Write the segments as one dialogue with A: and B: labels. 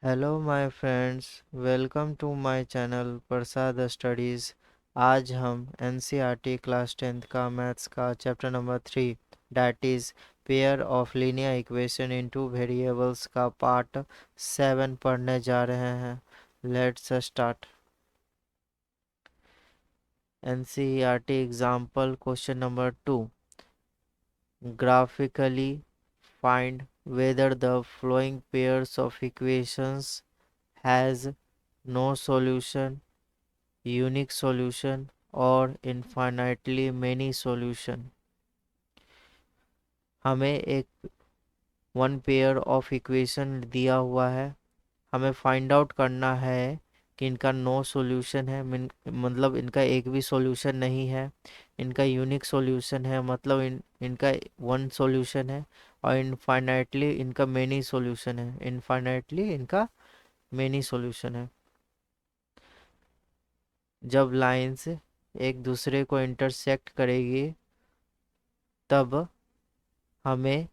A: Hello my friends, welcome to my channel Prasad studies. आज हम NCERT class 10th का maths का chapter number 3 that is pair of linear equation in two variables का part 7 पढ़ने जा रहे हैं। Let's start. NCERT example question number 2, graphically find whether the following pairs of equations has no solution, unique solution or infinitely many solution। हमें एक one pair of equation दिया हुआ है, हमें फाइंड आउट करना है कि इनका नो सॉल्यूशन है, मतलब इनका एक भी सॉल्यूशन नहीं है। इनका यूनिक सॉल्यूशन है, मतलब इनका वन सॉल्यूशन है। और इनफाइनाइटली इनका मेनी सॉल्यूशन है, इनफाइनाइटली इनका मेनी सॉल्यूशन है। जब लाइंस एक दूसरे को इंटरसेक्ट करेगी तब हमें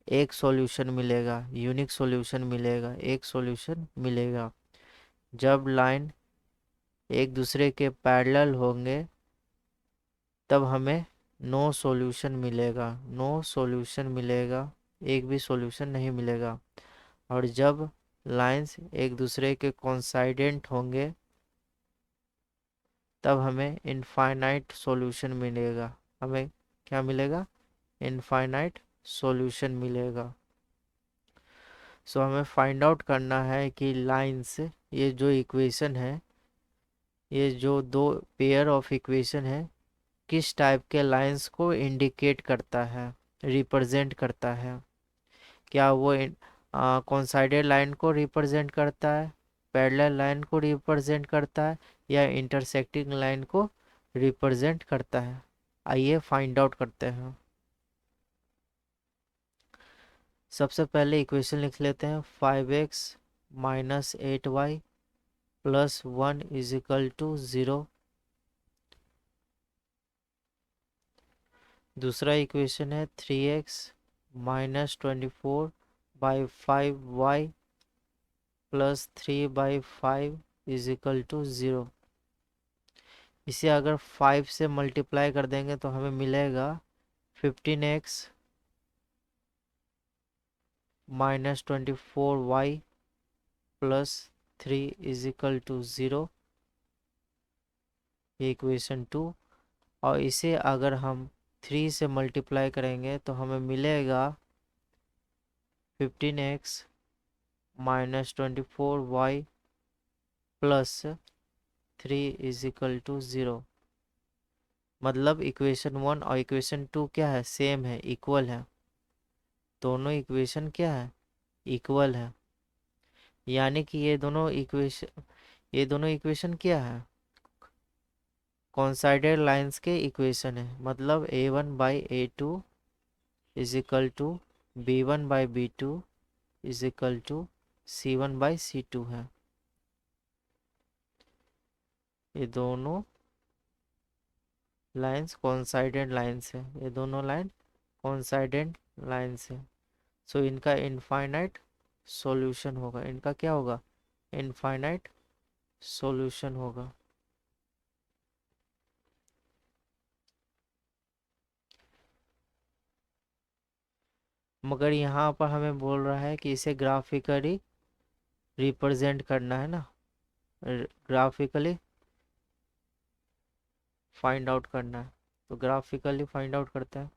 A: एक सॉल्यूशन मिलेगा, यूनिक सॉल्यूशन मिलेगा, एक सॉल्यूशन मिलेगा। जब लाइन एक दूसरे के पैरेलल होंगे तब हमें नो सॉल्यूशन मिलेगा, नो सॉल्यूशन मिलेगा, एक भी सॉल्यूशन नहीं मिलेगा। और जब लाइंस एक दूसरे के कोइंसाइडेंट होंगे तब हमें इनफाइनाइट सॉल्यूशन मिलेगा। हमें क्या मिलेगा? इनफाइनाइट सॉल्यूशन मिलेगा। सो हमें फाइंड आउट करना है कि लाइंस, ये जो इक्वेशन है, ये जो दो पेयर ऑफ इक्वेशन है, किस टाइप के लाइंस को इंडिकेट करता है, रिप्रेजेंट करता है। क्या वो कोइंसाइडेड लाइन को रिप्रेजेंट करता है, पैरेलल लाइन को रिप्रेजेंट करता है, या इंटरसेक्टिंग लाइन को रिप्रेजेंट करता है। आइए फाइंड आउट करते हैं। सबसे पहले इक्वेशन लिख लेते हैं। 5x minus 8y plus 1 is equal to 0। दूसरा इक्वेशन है 3x minus 24/5y plus 3/5 is equal to 0। इसे अगर 5 से मल्टीप्लाई कर देंगे तो हमें मिलेगा 15x minus 24y plus 3 is equal to 0, ये इक्वेशन 2। और इसे अगर हम 3 से मल्टीप्लाई करेंगे तो हमें मिलेगा 15x minus 24y plus 3 is equal to 0। मतलब इक्वेशन 1 और इक्वेशन 2 क्या है? सेम है, इक्वल है। दोनों इक्वेशन क्या है? इक्वल है। यानी कि ये दोनों इक्वेशन क्या है? कोइंसाइडेड लाइंस के इक्वेशन है। मतलब a1/a2 is equal to b1/b2 is equal to c1/c2 है। ये दोनों लाइंस कोइंसाइडेंट लाइंस है, ये दोनों लाइन कोइंसाइडेंट लाइंस है। सो इनका इनफाइनाइट सॉल्यूशन होगा। इनका क्या होगा? इनफाइनाइट सॉल्यूशन होगा। मगर यहाँ पर हमें बोल रहा है कि इसे ग्राफिकली रिप्रेजेंट करना है ना, ग्राफिकली फाइंड आउट करना है। तो ग्राफिकली फाइंड आउट करते हैं।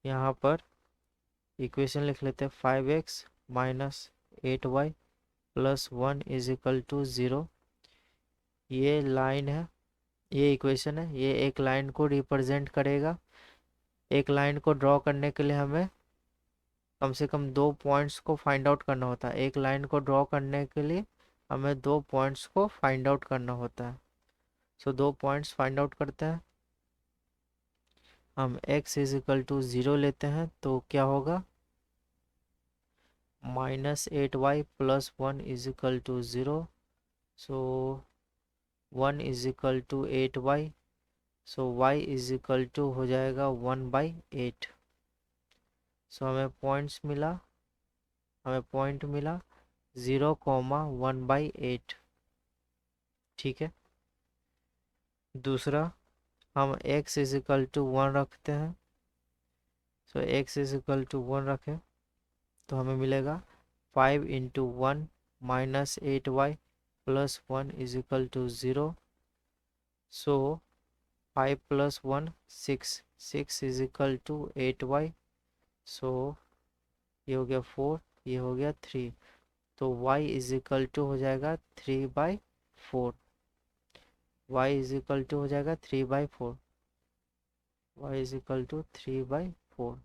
A: यहाँ पर इक्वेशन लिख लेते हैं। 5x minus 8y plus 1 is equal to 0। ये लाइन है, ये इक्वेशन है, ये एक लाइन को रिप्रेजेंट करेगा। एक लाइन को ड्रॉ करने के लिए हमें कम से कम दो पॉइंट्स को फाइंड आउट करना होता है। एक लाइन को ड्रॉ करने के लिए हमें दो पॉइंट्स को फाइंड आउट करना होता है। सो दो पॉइंट्स फाइंड आउट करते हैं। हम x इज इक्वल टू 0 लेते हैं तो क्या होगा? -8y plus 1 is equal to 0। So 1 is equal to 8y। So y is equal to हो जाएगा 1/8। सो हमें पॉइंट मिला। 0,1/8। ठीक है। दूसरा, हम x इज इक्वल टू 1 रखते हैं। So x is equal to 1 रखें तो हमें मिलेगा 5 into 1 minus 8y plus 1 is equal to 0। So 5 plus 1 6, 6 is equal to 8y। So ये हो गया 4, ये हो गया 3। तो y इज इक्वल टू हो जाएगा 3/4। y इज इक्वल टू हो जाएगा 3/4। y is equal to 3/4।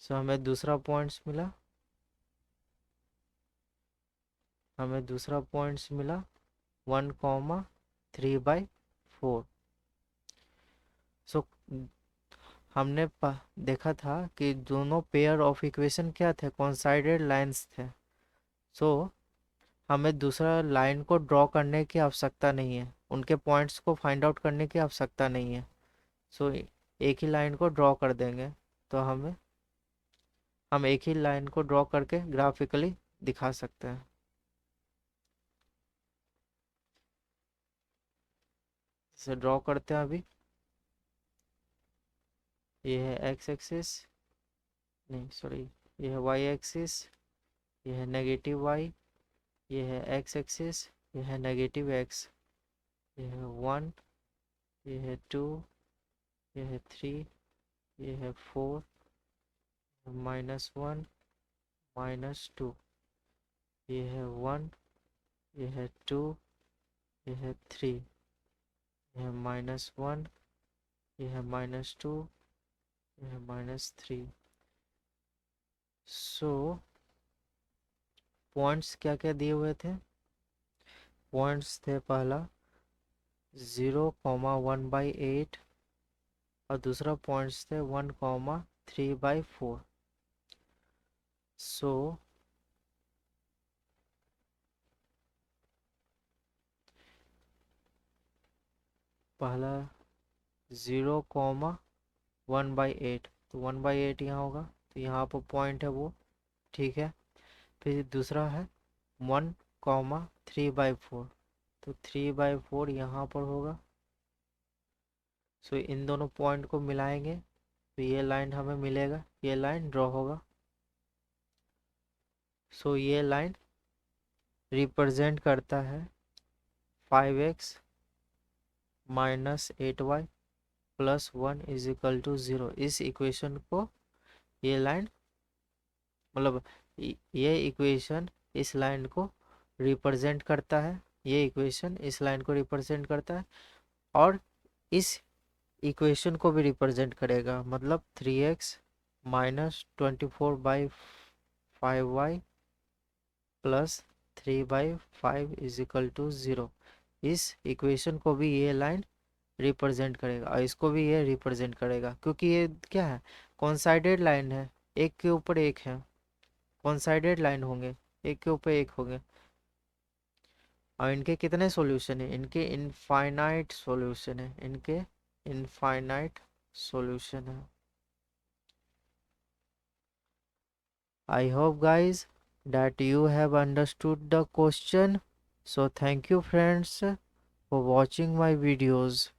A: So हमें दूसरा पॉइंट्स मिला। हमें दूसरा पॉइंट्स मिला 1,3/4। सो हमने देखा था कि दोनों पेयर ऑफ इक्वेशन क्या थे, कॉन्साइडेड लाइंस थे। सो हमें दूसरा लाइन को ड्रॉ करने की आवश्यकता नहीं है, उनके पॉइंट्स को फाइंड आउट करने की आवश्यकता नहीं है। सो एक ही लाइन को ड्रॉ कर देंगे तो हम एक ही लाइन को ड्रॉ करके ग्राफिकली दिखा सकते हैं। इसे ड्रॉ करते हैं अभी। ये है एक्स एक्सिस, नहीं सॉरी, ये है वाई एक्सिस, ये है नेगेटिव वाई, ये है एक्स एक्सिस, ये है नेगेटिव एक्स, ये है 1, ये है 2, ये है 3, ये है 4, -1, -2, ये है 1, ये है 2, ये है 3, ये है -1, ये है -2, ये है -3। सो पॉइंट्स क्या क्या दिए हुए थे? पॉइंट्स थे पहला 0,1/8 और दूसरा पॉइंट्स थे 1,3/4। सो पहला 0,1/8, तो 1/8 यहाँ होगा, तो यहाँ पर पॉइंट है वो। ठीक है। फिर दूसरा है 1,3/4, तो 3/4 यहाँ पर होगा। सो इन दोनों पॉइंट को मिलाएंगे तो ये लाइन हमें मिलेगा, ये लाइन ड्रॉ होगा। सो ये लाइन रिप्रेजेंट करता है 5x -8y plus 1 is equal to 0। इस इक्वेशन को ये लाइन, मतलब ये इक्वेशन इस लाइन को रिप्रेजेंट करता है, ये इक्वेशन इस लाइन को रिप्रेजेंट करता है और इस इक्वेशन को भी रिप्रेजेंट करेगा, मतलब 3x -24/5y plus 3/5 is equal to 0। इस इक्वेशन को भी ये लाइन रिप्रेजेंट करेगा और इसको भी ये रिप्रेजेंट करेगा, क्योंकि ये क्या है, कॉन्साइडेड लाइन है, एक के ऊपर एक है, कॉन्साइडेड लाइन होंगे, एक के ऊपर एक होंगे। और इनके कितने सॉल्यूशन है? इनके इनफाइनाइट सॉल्यूशन है, इनके इनफाइनाइट सॉल्यूशन है। I hope guys that you have understood the question. So thank you friends for watching my videos.